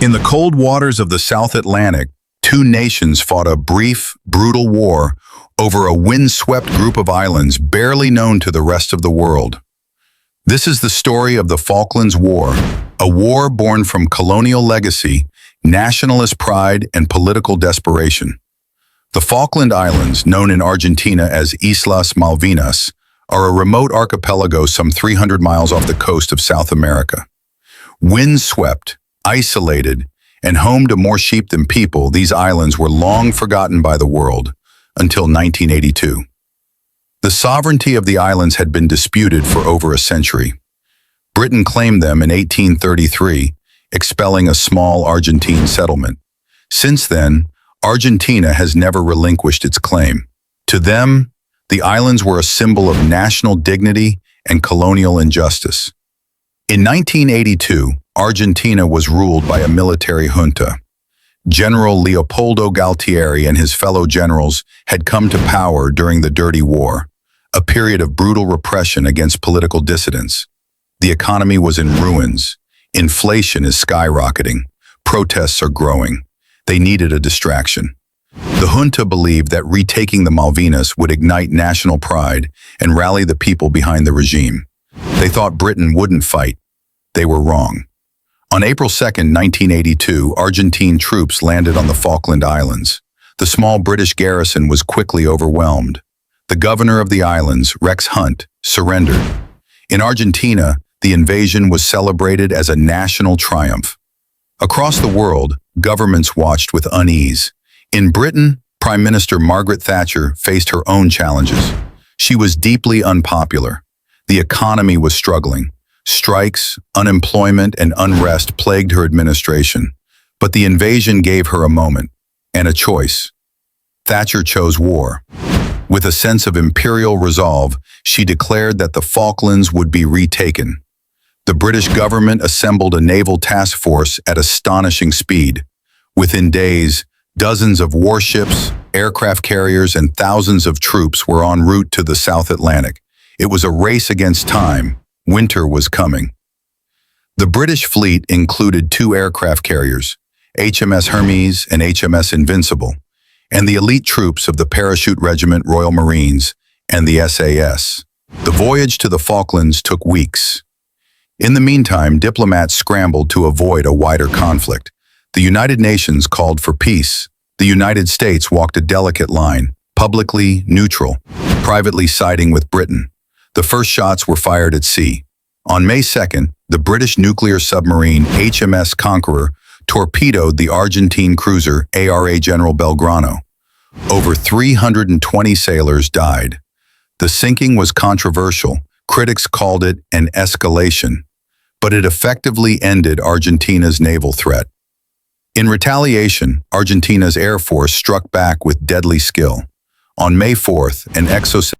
In the cold waters of the South Atlantic, two nations fought a brief, brutal war over a windswept group of islands barely known to the rest of the world. This is the story of the Falklands War, a war born from colonial legacy, nationalist pride, and political desperation. The Falkland Islands, known in Argentina as Islas Malvinas, are a remote archipelago some 300 miles off the coast of South America. Windswept, isolated, and home to more sheep than people, these islands were long forgotten by the world, until 1982. The sovereignty of the islands had been disputed for over a century. Britain claimed them in 1833, expelling a small Argentine settlement. Since then, Argentina has never relinquished its claim. To them, the islands were a symbol of national dignity and colonial injustice. In 1982, Argentina was ruled by a military junta. General Leopoldo Galtieri and his fellow generals had come to power during the Dirty War, a period of brutal repression against political dissidents. The economy was in ruins. Inflation is skyrocketing. Protests are growing. They needed a distraction. The junta believed that retaking the Malvinas would ignite national pride and rally the people behind the regime. They thought Britain wouldn't fight. They were wrong. On April 2, 1982, Argentine troops landed on the Falkland Islands. The small British garrison was quickly overwhelmed. The governor of the islands, Rex Hunt, surrendered. In Argentina, the invasion was celebrated as a national triumph. Across the world, governments watched with unease. In Britain, Prime Minister Margaret Thatcher faced her own challenges. She was deeply unpopular. The economy was struggling. Strikes, unemployment, and unrest plagued her administration. But the invasion gave her a moment and a choice. Thatcher chose war. With a sense of imperial resolve, she declared that the Falklands would be retaken. The British government assembled a naval task force at astonishing speed. Within days, dozens of warships, aircraft carriers, and thousands of troops were en route to the South Atlantic. It was a race against time. Winter was coming. The British fleet included two aircraft carriers, HMS Hermes and HMS Invincible, and the elite troops of the Parachute Regiment Royal Marines and the SAS. The voyage to the Falklands took weeks. In the meantime, diplomats scrambled to avoid a wider conflict. The United Nations called for peace. The United States walked a delicate line, publicly neutral, privately siding with Britain. The first shots were fired at sea. On May 2nd, the British nuclear submarine HMS Conqueror torpedoed the Argentine cruiser ARA General Belgrano. Over 320 sailors died. The sinking was controversial. Critics called it an escalation, but it effectively ended Argentina's naval threat. In retaliation, Argentina's Air Force struck back with deadly skill. On May 4th, an exosuit